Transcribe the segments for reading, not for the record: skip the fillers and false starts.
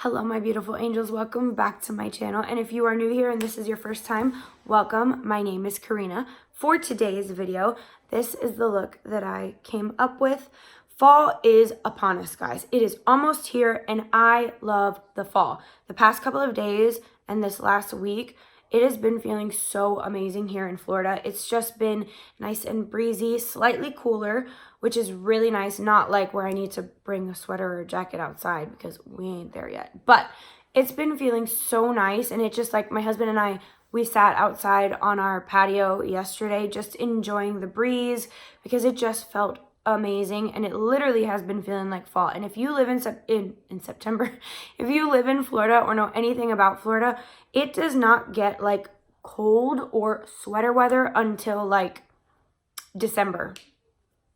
Hello my beautiful angels, welcome back to my channel, and if you are new here and this is your first time, welcome. My name is Karina. For today's video, this is the look that I came up with. Fall is upon us, guys. It is almost here and I love the fall. The past couple of days and this last week, it has been feeling so amazing here in Florida. It's just been nice and breezy, slightly cooler, which is really nice. Not like where I need to bring a sweater or a jacket outside because we ain't there yet. But it's been feeling so nice, and it just like my husband and I, we sat outside on our patio yesterday just enjoying the breeze because it just felt amazing, and it literally has been feeling like fall. And if you live in September, if you live in Florida or know anything about Florida, it does not get like cold or sweater weather until like December,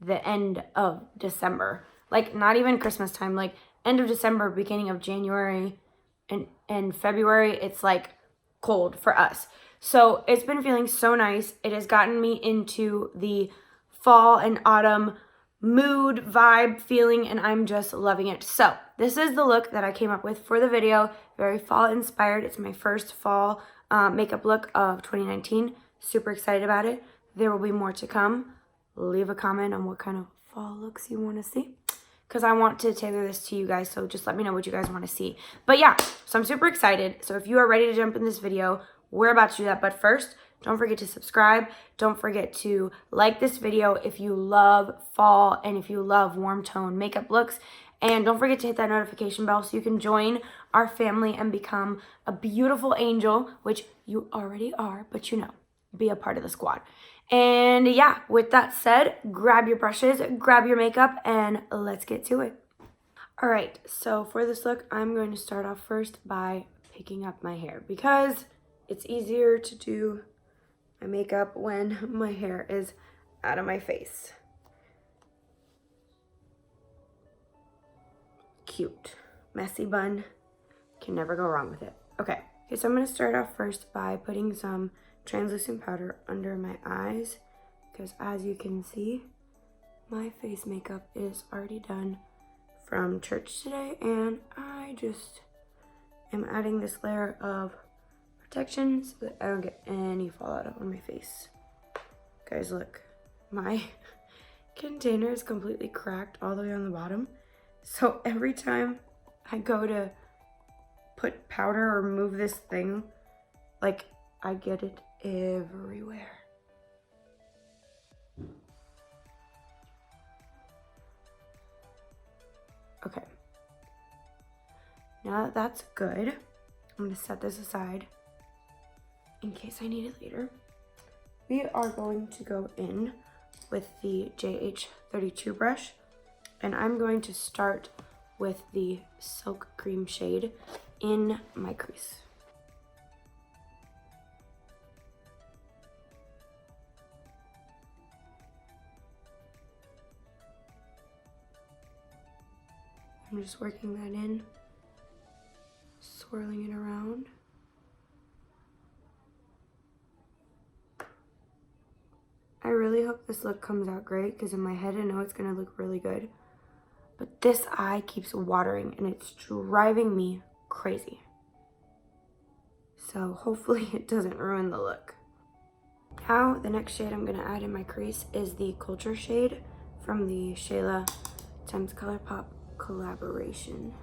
the end of December, like not even Christmas time, like end of December, beginning of January and February, it's like cold for us. So it's been feeling so nice. It has gotten me into the fall and autumn mood vibe feeling, and I'm just loving it. So this is the look that I came up with for the video, very fall inspired. It's my first fall makeup look of 2019. Super excited about it. There will be more to come. Leave a comment on what kind of fall looks you want to see, because I want to tailor this to you guys, so just let me know what you guys want to see. But yeah, so I'm super excited. So if you are ready to jump in this video, we're about to do that. But first, don't forget to subscribe. Don't forget to like this video if you love fall and if you love warm tone makeup looks. And don't forget to hit that notification bell so you can join our family and become a beautiful angel, which you already are, but you know, be a part of the squad. And yeah, with that said, grab your brushes, grab your makeup, and let's get to it. All right, so for this look, I'm going to start off first by picking up my hair because it's easier to do my makeup when my hair is out of my face. Cute. Messy bun. Can never go wrong with it. Okay, so I'm going to start off first by putting some translucent powder under my eyes because, as you can see, my face makeup is already done from church today, and I just am adding this layer of protection so that I don't get any fallout on my face. Guys, look, my container is completely cracked all the way on the bottom, so every time I go to put powder or move this thing, like, I get it everywhere. Okay, now that that's good, I'm going to set this aside in case I need it later. We are going to go in with the JH32 brush, and I'm going to start with the Silk Cream shade in my crease. I'm just working that in, swirling it around. I really hope this look comes out great because in my head I know it's going to look really good. But this eye keeps watering and it's driving me crazy. So hopefully it doesn't ruin the look. Now the next shade I'm going to add in my crease is the Culture shade from the Shayla x ColourPop collaboration.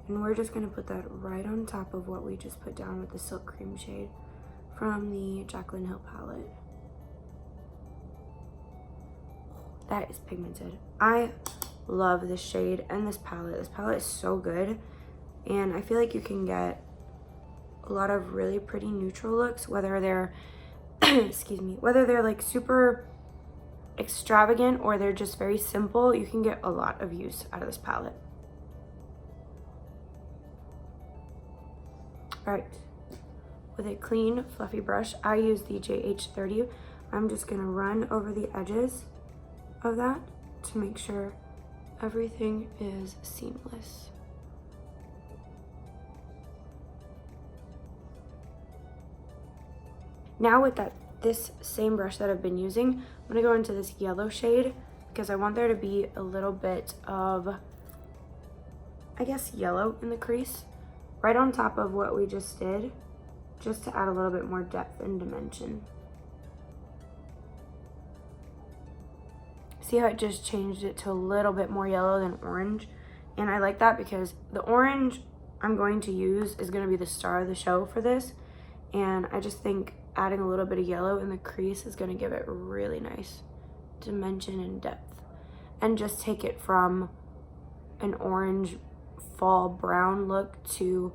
And we're just going to put that right on top of what we just put down with the Silk Cream shade from the Jaclyn Hill palette. That is pigmented. I love this shade and this palette. This palette is so good, and I feel like you can get a lot of really pretty neutral looks, whether they're excuse me, whether they're like super extravagant or they're just very simple. You can get a lot of use out of this palette. All right, with a clean fluffy brush, I use the JH30. I'm just gonna run over the edges of that to make sure everything is seamless. Now with this same brush that I've been using, I'm gonna go into this yellow shade because I want there to be a little bit of I guess, yellow in the crease, right on top of what we just did, just to add a little bit more depth and dimension. See how it just changed it to a little bit more yellow than orange? And I like that because the orange I'm going to use is going to be the star of the show for this. And I just think adding a little bit of yellow in the crease is going to give it really nice dimension and depth. And just take it from an orange fall brown look to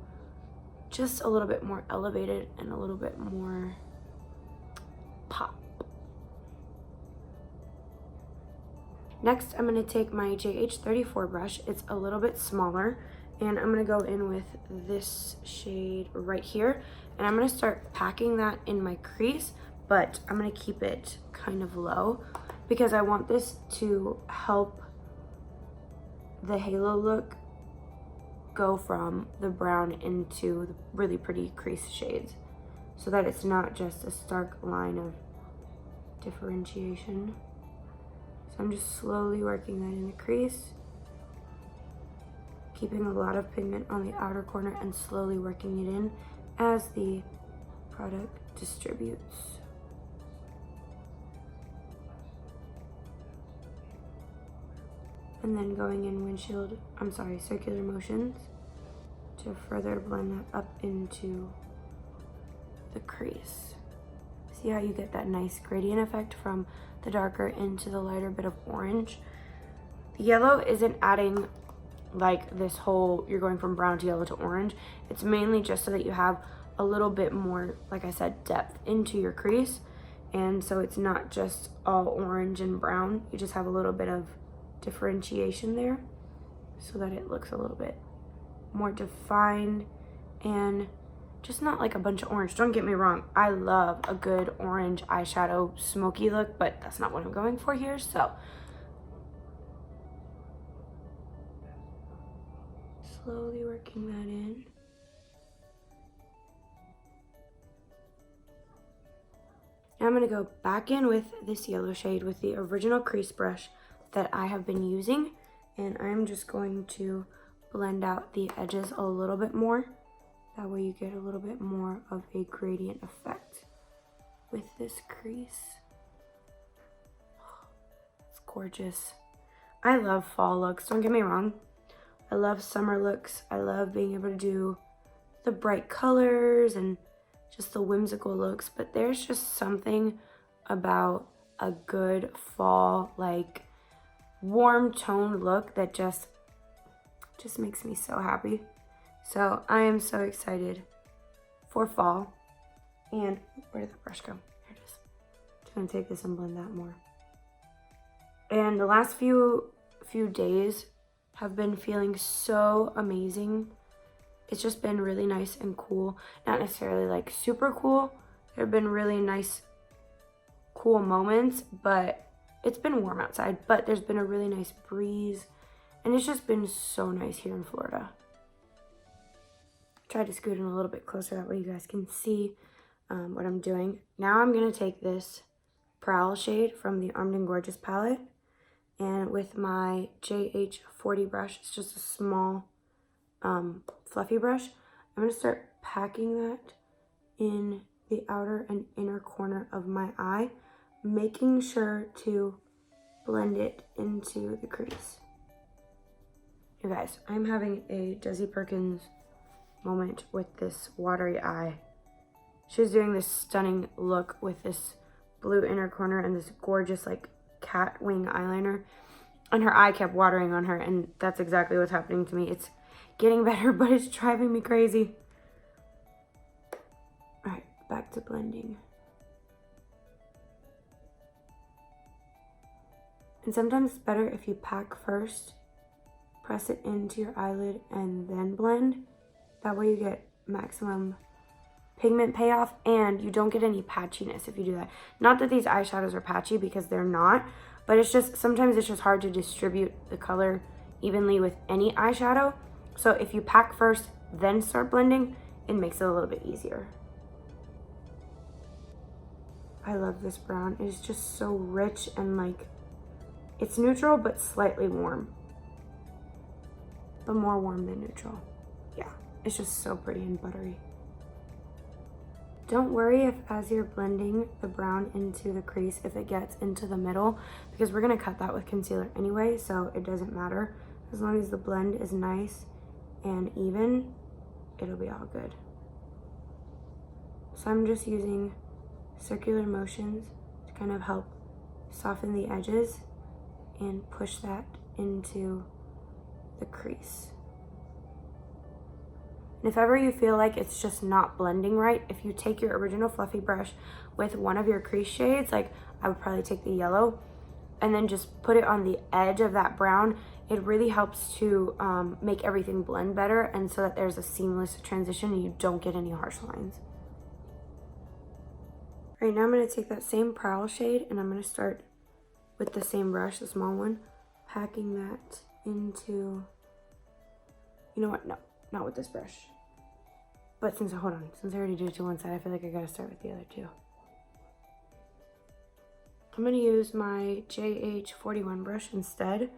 just a little bit more elevated and a little bit more pop. Next, I'm going to take my JH34 brush. It's a little bit smaller, and I'm going to go in with this shade right here, and I'm going to start packing that in my crease, but I'm going to keep it kind of low because I want this to help the halo look go from the brown into the really pretty crease shades so that it's not just a stark line of differentiation. So I'm just slowly working that in the crease, keeping a lot of pigment on the outer corner and slowly working it in as the product distributes. And then going in circular motions to further blend that up into the crease. See how you get that nice gradient effect from the darker into the lighter bit of orange? The yellow isn't adding like this whole, you're going from brown to yellow to orange. It's mainly just so that you have a little bit more, like I said, depth into your crease. And so it's not just all orange and brown. You just have a little bit of differentiation there so that it looks a little bit more defined and just not like a bunch of orange. Don't get me wrong, I love a good orange eyeshadow smoky look, but that's not what I'm going for here. So slowly working that in. Now I'm going to go back in with this yellow shade with the original crease brush that I have been using, and I'm just going to blend out the edges a little bit more. That way you get a little bit more of a gradient effect with this crease. It's gorgeous. I love fall looks, don't get me wrong. I love summer looks. I love being able to do the bright colors and just the whimsical looks, but there's just something about a good fall, like warm toned look that just makes me so happy. So I am so excited for fall. And where did the brush go? Here it is. Just gonna take this and blend that more. And the last few days have been feeling so amazing. It's just been really nice and cool. Not necessarily like super cool. There have been really nice, cool moments, but it's been warm outside, but there's been a really nice breeze. And it's just been so nice here in Florida. Try to scoot in a little bit closer, that way you guys can see what I'm doing. Now I'm gonna take this Prowl shade from the Armed & Gorgeous palette, and with my JH40 brush, it's just a small fluffy brush, I'm gonna start packing that in the outer and inner corner of my eye, making sure to blend it into the crease. You guys, I'm having a Desi Perkins moment with this watery eye. She's doing this stunning look with this blue inner corner and this gorgeous like cat wing eyeliner, and her eye kept watering on her, and that's exactly what's happening to me. It's getting better, but it's driving me crazy. All right, back to blending. And sometimes it's better if you pack first, press it into your eyelid, and then blend. That way you get maximum pigment payoff and you don't get any patchiness if you do that. Not that these eyeshadows are patchy, because they're not, but it's just, sometimes it's just hard to distribute the color evenly with any eyeshadow. So if you pack first, then start blending, it makes it a little bit easier. I love this brown. It's just so rich and like, it's neutral but slightly warm. but more warm than neutral. Yeah, it's just so pretty and buttery. Don't worry if as you're blending the brown into the crease, if it gets into the middle, because we're gonna cut that with concealer anyway, so it doesn't matter. As long as the blend is nice and even, it'll be all good. So I'm just using circular motions to kind of help soften the edges and push that into the crease. And if ever you feel like it's just not blending right, if you take your original fluffy brush with one of your crease shades, like I would probably take the yellow, and then just put it on the edge of that brown, it really helps to make everything blend better, and so that there's a seamless transition and you don't get any harsh lines. Right now I'm going to take that same Prowl shade and I'm going to start with the same brush, the small one, packing that into, you know what, no, not with this brush. But since I already did it to one side, I feel like I gotta start with the other two. I'm gonna use my JH41 brush instead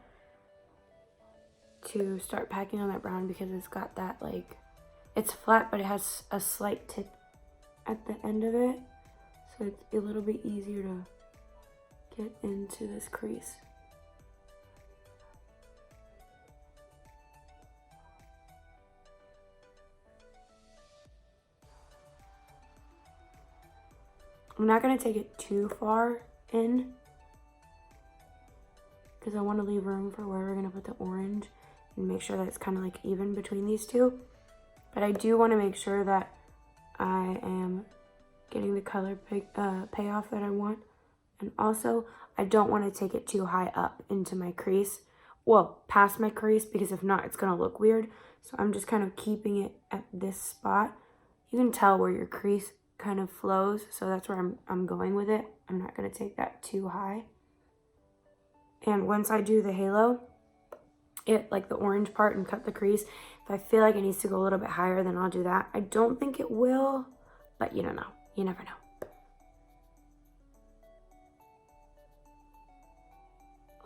to start packing on that brown, because it's got that, like, it's flat, but it has a slight tip at the end of it. So it's a little bit easier to get into this crease. I'm not going to take it too far in because I want to leave room for where we're going to put the orange and make sure that it's kind of like even between these two. But I do want to make sure that I am getting the color payoff that I want. And also, I don't want to take it too high up into my crease. Well, past my crease, because if not, it's going to look weird. So I'm just kind of keeping it at this spot. You can tell where your crease kind of flows, so that's where I'm going with it. I'm not going to take that too high. And once I do the halo, like the orange part, and cut the crease, if I feel like it needs to go a little bit higher, then I'll do that. I don't think it will, but you don't know. You never know.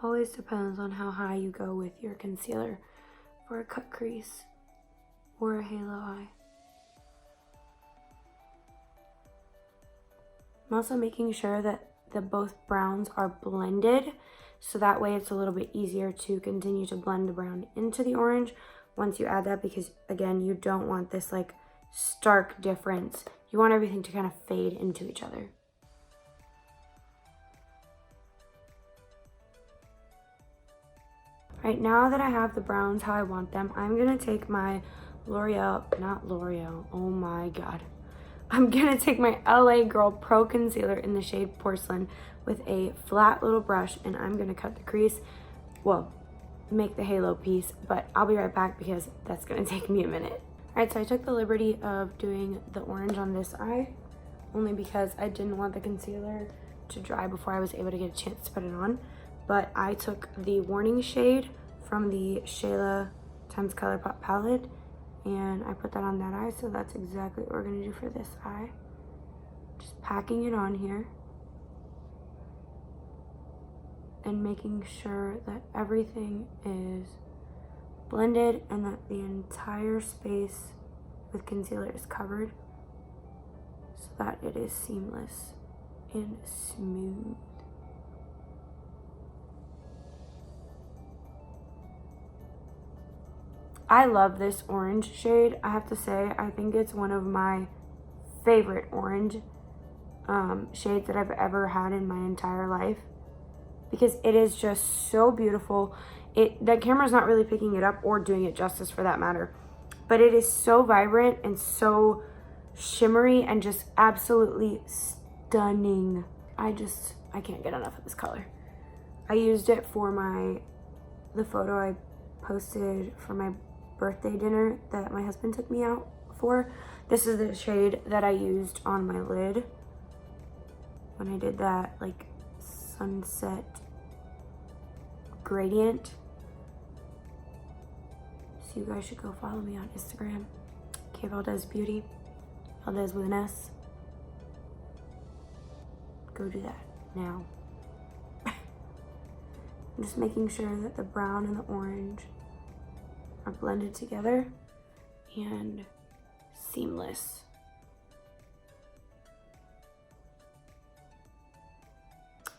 Always depends on how high you go with your concealer for a cut crease or a halo eye. I'm also making sure that the both browns are blended, so that way it's a little bit easier to continue to blend the brown into the orange once you add that, because again, you don't want this like stark difference. You want everything to kind of fade into each other. Right now that I have the browns how I want them, I'm gonna take my oh my god. I'm gonna take my LA Girl Pro Concealer in the shade Porcelain with a flat little brush, and I'm gonna cut the crease, well, make the halo piece, but I'll be right back because that's gonna take me a minute. All right, so I took the liberty of doing the orange on this eye, only because I didn't want the concealer to dry before I was able to get a chance to put it on. But I took the Warning shade from the Shayla Times ColourPop palette, and I put that on that eye, so that's exactly what we're gonna do for this eye. Just packing it on here and making sure that everything is blended and that the entire space with concealer is covered so that it is seamless and smooth. I love this orange shade. I have to say, I think it's one of my favorite orange shades that I've ever had in my entire life, because it is just so beautiful. The camera's not really picking it up or doing it justice for that matter, but it is so vibrant and so shimmery and just absolutely stunning. I can't get enough of this color. I used it for the photo I posted for my birthday dinner that my husband took me out for. This is the shade that I used on my lid when I did that like sunset gradient. So you guys should go follow me on Instagram, K Valdez Beauty, Valdez with an S. Go do that now. I'm just making sure that the brown and the orange are blended together and seamless.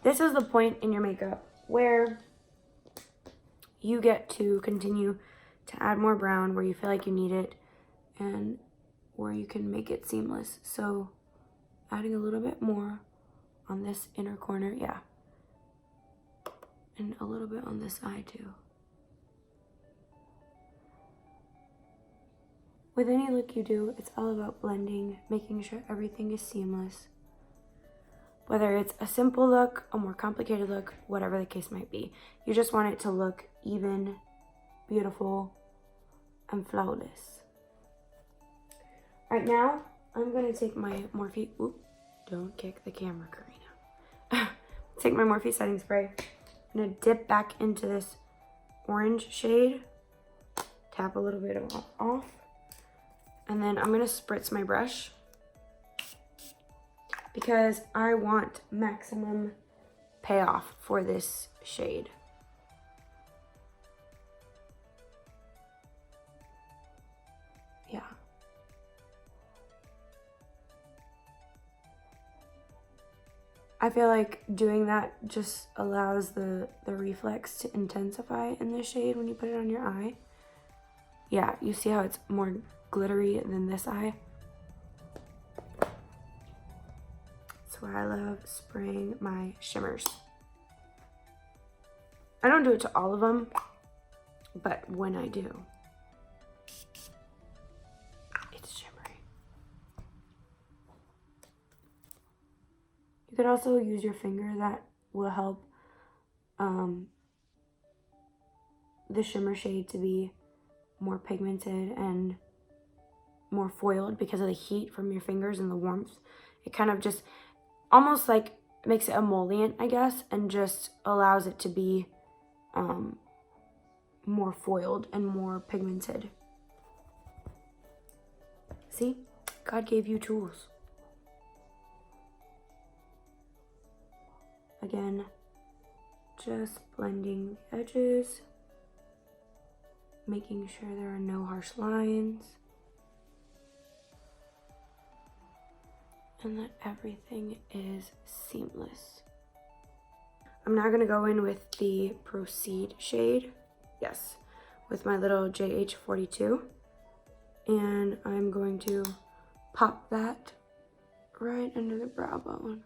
This is the point in your makeup where you get to continue to add more brown where you feel like you need it and where you can make it seamless. So adding a little bit more on this inner corner, yeah. And a little bit on this eye too. With any look you do, it's all about blending, making sure everything is seamless. Whether it's a simple look, a more complicated look, whatever the case might be. You just want it to look even, beautiful, and flawless. Right now, I'm gonna take my Morphe, oop, don't kick the camera, Karina. Take my Morphe setting spray. I'm gonna dip back into this orange shade, tap a little bit of it off, and then I'm gonna spritz my brush because I want maximum payoff for this shade. Yeah. I feel like doing that just allows the reflex to intensify in this shade when you put it on your eye. Yeah, you see how it's more glittery than this eye? That's why I love spraying my shimmers. I don't do it to all of them, but when I do, it's shimmery. You could also use your finger. That will help the shimmer shade to be more pigmented and more foiled because of the heat from your fingers and the warmth. It kind of just almost like makes it emollient, I guess, and just allows it to be more foiled and more pigmented. See? God gave you tools. Again, just blending the edges, making sure there are no harsh lines, and that everything is seamless. I'm now going to go in with the Proceed shade, yes, with my little JH42, and I'm going to pop that right under the brow bone.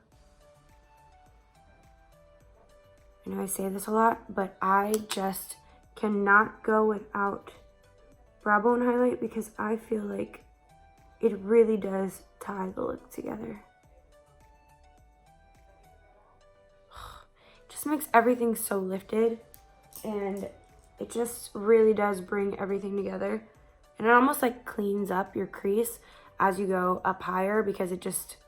I know I say this a lot, but I just cannot go without brow bone highlight because I feel like it really does tie the look together. It just makes everything so lifted, and it just really does bring everything together. And it almost like cleans up your crease as you go up higher because it just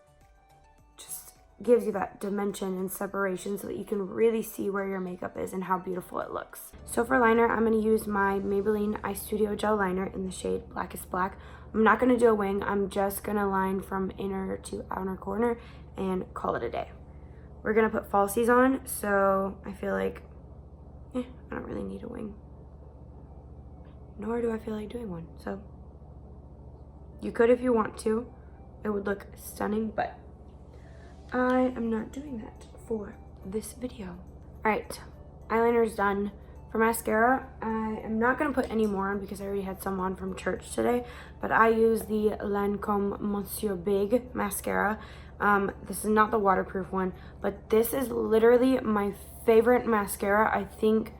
gives you that dimension and separation so that you can really see where your makeup is and how beautiful it looks. So for liner, I'm going to use my Maybelline Eye Studio Gel Liner in the shade Blackest Black. I'm not going to do a wing. I'm just going to line from inner to outer corner and call it a day. We're going to put falsies on, so I feel like I don't really need a wing. Nor do I feel like doing one. So you could if you want to. It would look stunning, but I am not doing that for this video. All right, eyeliner is done. For mascara, I am not going to put any more on because I already had some on from church today, but I use the Lancome Monsieur Big mascara. This is not the waterproof one, but this is literally my favorite mascara I think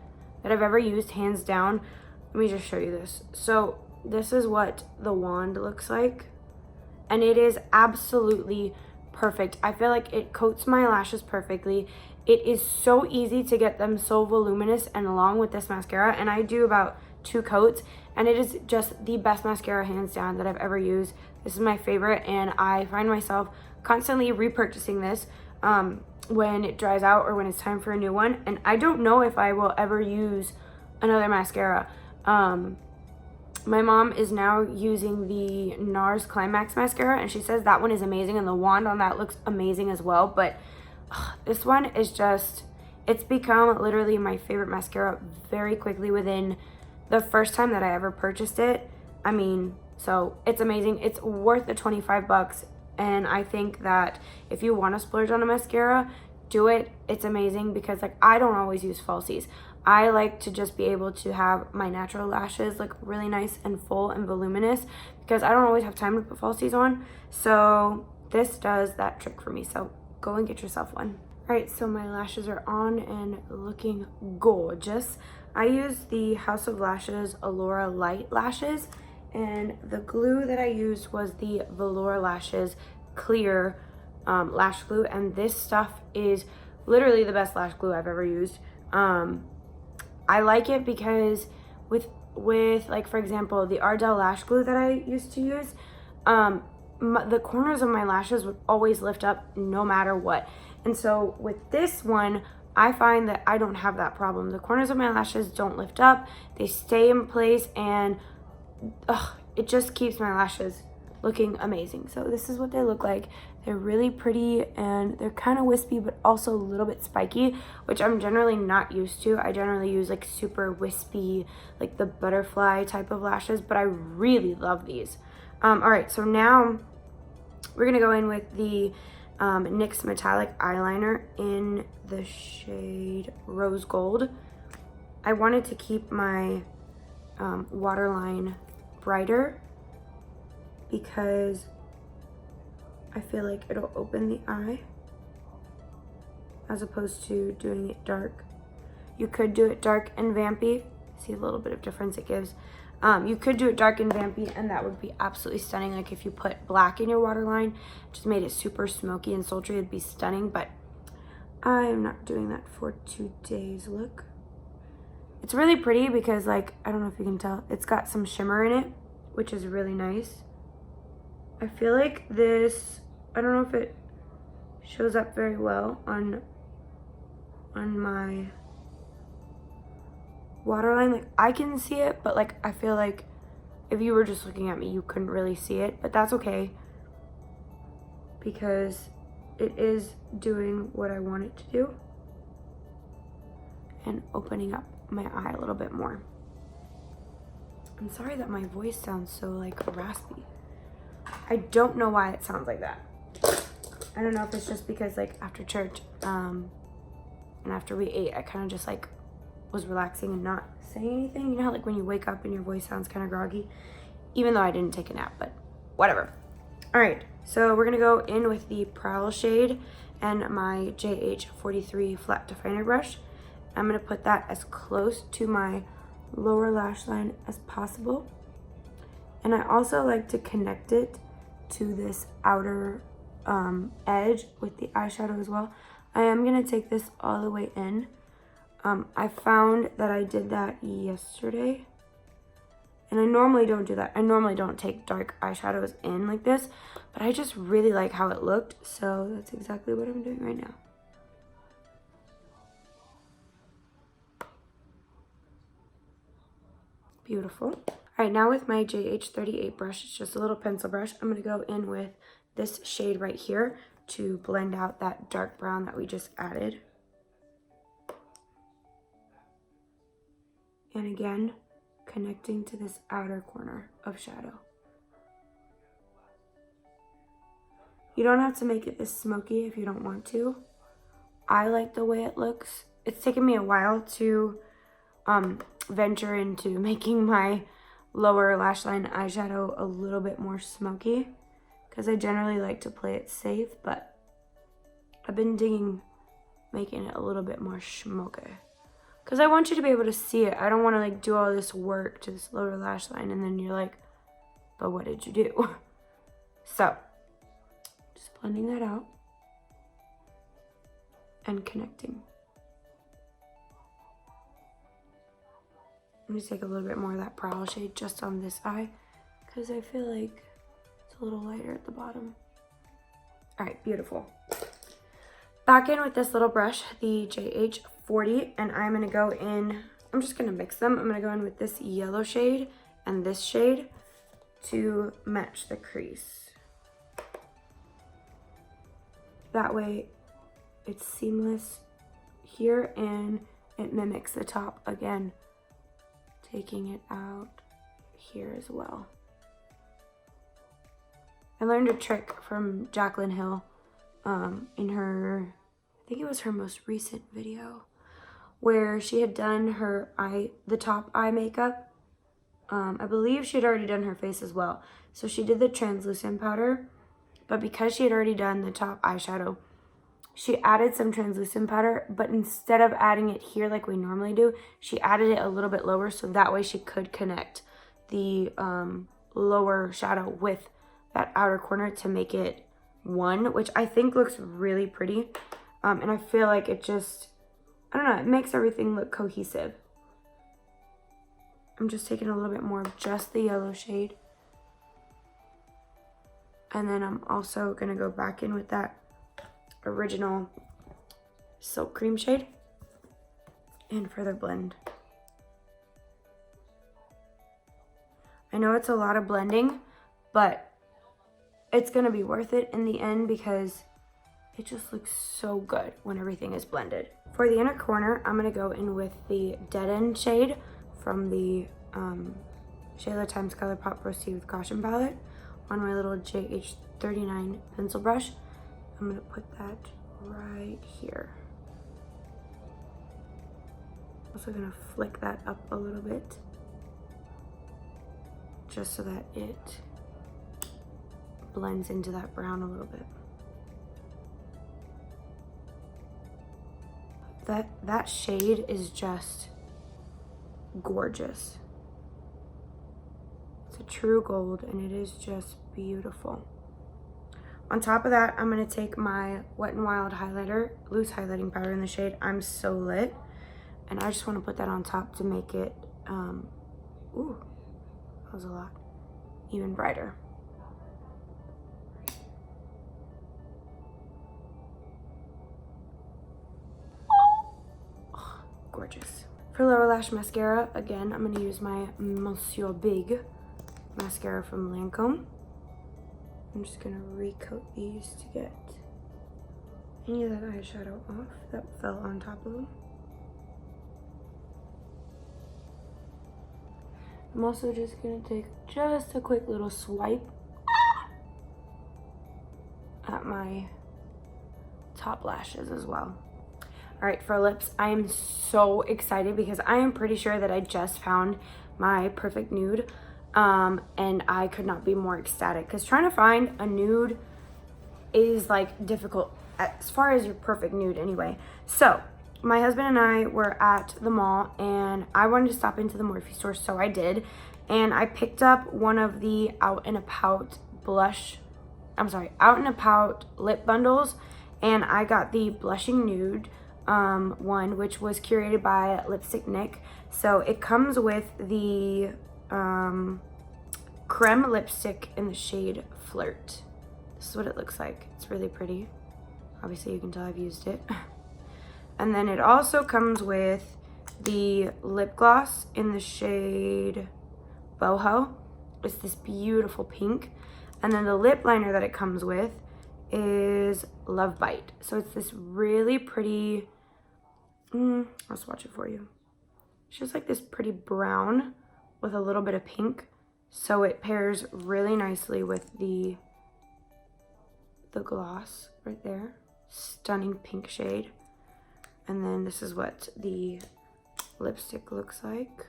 that I've ever used, hands down. Let me just show you this. So this is what the wand looks like, and it is absolutely perfect. I feel like it coats my lashes perfectly. It is so easy to get them so voluminous and long with this mascara, and I do about 2 coats, and it is just the best mascara hands down that I've ever used. This is my favorite, and I find myself constantly repurchasing this when it dries out or when it's time for a new one, and I don't know if I will ever use another mascara. My mom is now using the NARS Climax mascara, and she says that one is amazing, and the wand on that looks amazing as well, but this one is just, it's become literally my favorite mascara very quickly within the first time that I ever purchased it. I mean, so it's amazing. It's worth the 25 bucks. And I think that if you want to splurge on a mascara, do it. It's amazing because like I don't always use falsies. I like to just be able to have my natural lashes look really nice and full and voluminous because I don't always have time to put falsies on. So this does that trick for me. So go and get yourself one. All right, so my lashes are on and looking gorgeous. I use the House of Lashes Allura Light Lashes, and the glue that I used was the Velour Lashes Clear lash glue, and this stuff is literally the best lash glue I've ever used. I like it because with like, for example, the Ardell lash glue that I used to use, the corners of my lashes would always lift up no matter what. And so with this one, I find that I don't have that problem. The corners of my lashes don't lift up, they stay in place, and it just keeps my lashes looking amazing. So this is what they look like. They're really pretty and they're kind of wispy but also a little bit spiky, which I'm generally not used to. I generally use like super wispy, like the butterfly type of lashes, but I really love these. All right, so now we're gonna go in with the NYX metallic eyeliner in the shade Rose Gold. I wanted to keep my waterline brighter because I feel like it'll open the eye as opposed to doing it dark. You could do it dark and vampy. See a little bit of difference it gives. You could do it dark and vampy and that would be absolutely stunning. Like if you put black in your waterline, just made it super smoky and sultry, it'd be stunning, but I'm not doing that for today's look. It's really pretty because, like, I don't know if you can tell, it's got some shimmer in it, which is really nice. I feel like this, I don't know if it shows up very well on my waterline. Like, I can see it, but like I feel like if you were just looking at me, you couldn't really see it, but that's okay because it is doing what I want it to do and opening up my eye a little bit more. I'm sorry that my voice sounds so like raspy. I don't know why it sounds like that. I don't know if it's just because like after church and after we ate, I kind of just like was relaxing and not saying anything. You know how like when you wake up and your voice sounds kind of groggy, even though I didn't take a nap, but whatever. All right, so we're gonna go in with the Prowl shade and my JH43 flat definer brush. I'm gonna put that as close to my lower lash line as possible. And I also like to connect it to this outer edge with the eyeshadow as well. I am gonna take this all the way in. I found that I did that yesterday. And I normally don't do that. I normally don't take dark eyeshadows in like this, but I just really like how it looked. So that's exactly what I'm doing right now. Beautiful. All right, now with my JH38 brush, it's just a little pencil brush, I'm gonna go in with this shade right here to blend out that dark brown that we just added. And again, connecting to this outer corner of shadow. You don't have to make it this smoky if you don't want to. I like the way it looks. It's taken me a while to venture into making my lower lash line eyeshadow a little bit more smoky because I generally like to play it safe, but I've been digging making it a little bit more smoky because I want you to be able to see it. I don't want to like do all this work to this lower lash line and then you're like, but what did you do? So just blending that out and connecting. I'm gonna take a little bit more of that Prowl shade just on this eye because I feel like it's a little lighter at the bottom. All right, beautiful. Back in with this little brush, the JH40, and I'm gonna go in, I'm just gonna mix them. I'm gonna go in with this yellow shade and this shade to match the crease. That way it's seamless here and it mimics the top again taking it out here as well. I learned a trick from Jaclyn Hill in her, I think it was her most recent video, where she had done her the top eye makeup. I believe she had already done her face as well. So she did the translucent powder, but because she had already done the top eyeshadow, she added some translucent powder, but instead of adding it here like we normally do, she added it a little bit lower so that way she could connect the lower shadow with that outer corner to make it one, which I think looks really pretty. And I feel like it just, I don't know, it makes everything look cohesive. I'm just taking a little bit more of just the yellow shade. And then I'm also gonna go back in with that original Silk Cream shade and further blend. I know it's a lot of blending, but it's gonna be worth it in the end because it just looks so good when everything is blended. For the inner corner, I'm gonna go in with the Dead End shade from the Shayla Times ColourPop Proceed with Caution palette on my little JH39 pencil brush. I'm gonna put that right here. Also gonna flick that up a little bit just so that it blends into that brown a little bit. That shade is just gorgeous. It's a true gold and it is just beautiful. On top of that, I'm gonna take my Wet n Wild highlighter, loose highlighting powder in the shade I'm So Lit, and I just wanna put that on top to make it, ooh, that was a lot, even brighter. Oh, gorgeous. For lower lash mascara, again, I'm gonna use my Monsieur Big mascara from Lancome. I'm just gonna recoat these to get any of that eyeshadow off that fell on top of them. I'm also just gonna take just a quick little swipe at my top lashes as well. All right, for lips, I am so excited because I am pretty sure that I just found my perfect nude. And I could not be more ecstatic because trying to find a nude is like difficult as far as your perfect nude anyway. So my husband and I were at the mall and I wanted to stop into the Morphe store, so I did. And I picked up one of the Out and Apout Out and Apout lip bundles, and I got the blushing nude one, which was curated by Lipstick Nick. So it comes with the creme lipstick in the shade Flirt. This is what it looks like. It's really pretty. Obviously you can tell I've used it. And then it also comes with the lip gloss in the shade Boho. It's this beautiful pink. And then the lip liner that it comes with is Love Bite. So it's this really pretty, I'll swatch it for you. It's just like this pretty brown with a little bit of pink. So it pairs really nicely with the gloss right there. Stunning pink shade. And then this is what the lipstick looks like.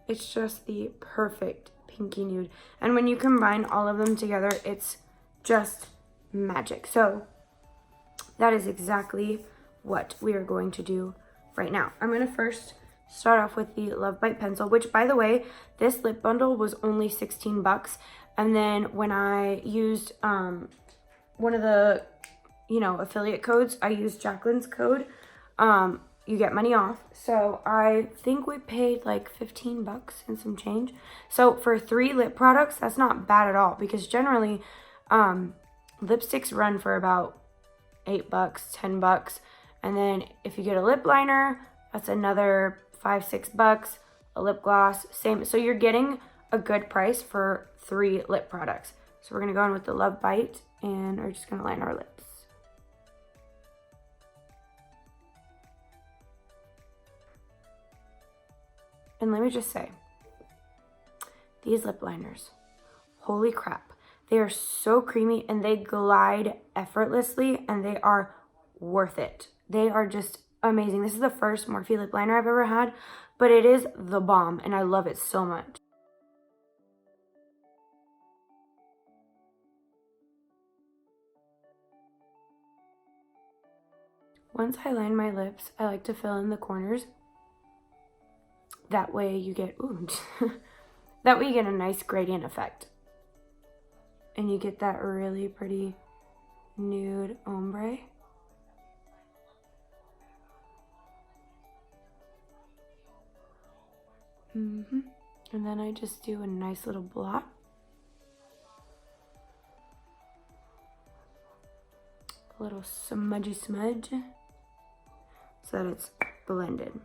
It's just the perfect pinky nude. And when you combine all of them together, it's just magic. So that is exactly what we are going to do right now. I'm going to first start off with the Love Bite pencil, which, by the way, this lip bundle was only 16 bucks. And then when I used one of the, affiliate codes, I used Jaclyn's code, you get money off. So I think we paid like 15 bucks and some change. So for 3 lip products, that's not bad at all, because generally lipsticks run for about 8 bucks, 10 bucks. And then if you get a lip liner, that's another 5-6 bucks. A lip gloss, same. So you're getting a good price for 3 lip products. So we're gonna go in with the Love Bite and we're just gonna line our lips. And let me just say, these lip liners, holy crap. They are so creamy and they glide effortlessly and they are worth it. They are just amazing. This is the first Morphe lip liner I've ever had, but it is the bomb and I love it so much. Once I line my lips, I like to fill in the corners. That way you get, that way you get a nice gradient effect. And you get that really pretty nude ombre. And then I just do a nice little blot. A little smudgy smudge so that it's blended.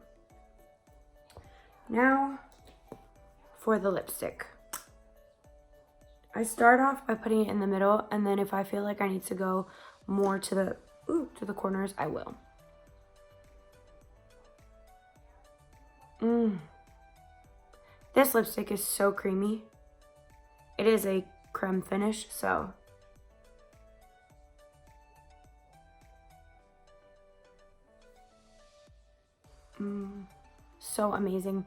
Now for the lipstick. I start off by putting it in the middle, and then if I feel like I need to go more to the corners, I will. This lipstick is so creamy. It is a creme finish, so so amazing.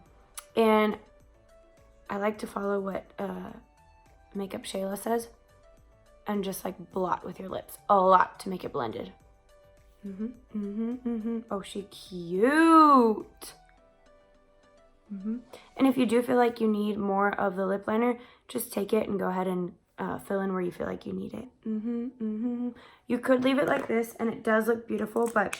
And I like to follow what Makeup Shayla says and just like blot with your lips a lot to make it blended. Oh, she cute. And if you do feel like you need more of the lip liner, just take it and go ahead and fill in where you feel like you need it. You could leave it like this and it does look beautiful, but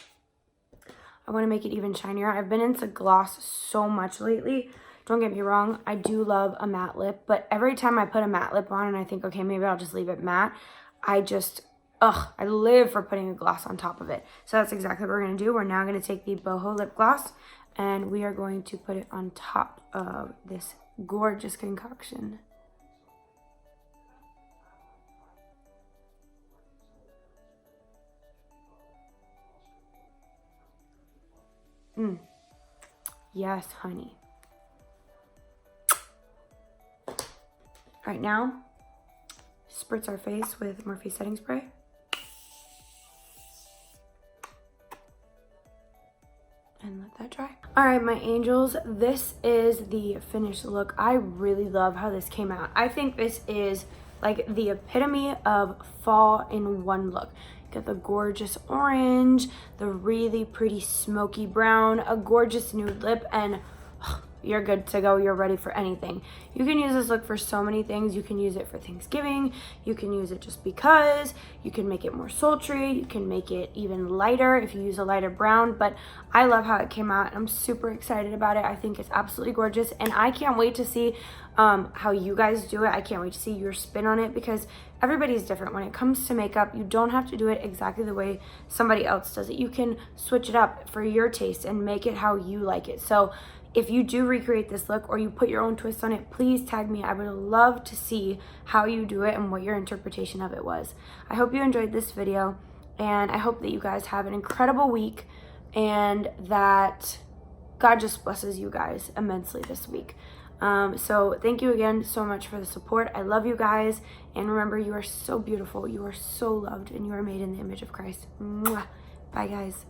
I want to make it even shinier. I've been into gloss so much lately. Don't get me wrong, I do love a matte lip, but every time I put a matte lip on and I think, okay, maybe I'll just leave it matte, I just, I live for putting a gloss on top of it. So that's exactly what we're going to do. We're now going to take the Boho lip gloss and we are going to put it on top of this gorgeous concoction. Yes, honey. Right now, spritz our face with Morphe setting spray. And let that dry. All right, my angels, this is the finished look. I really love how this came out. I think this is like the epitome of fall in one look. Got the gorgeous orange, the really pretty smoky brown, a gorgeous nude lip, and you're good to go. You're ready for anything. You can use this look for so many things. You can use it for Thanksgiving. You can use it just because. You can make it more sultry. You can make it even lighter if you use a lighter brown. But I love how it came out. I'm super excited about it. I think it's absolutely gorgeous. And I can't wait to see how you guys do it. I can't wait to see your spin on it because everybody's different. When it comes to makeup, you don't have to do it exactly the way somebody else does it. You can switch it up for your taste and make it how you like it. So if you do recreate this look or you put your own twist on it, please tag me. I would love to see how you do it and what your interpretation of it was. I hope you enjoyed this video and I hope that you guys have an incredible week and that God just blesses you guys immensely this week. So thank you again so much for the support. I love you guys. And remember, you are so beautiful. You are so loved and you are made in the image of Christ. Mwah. Bye guys.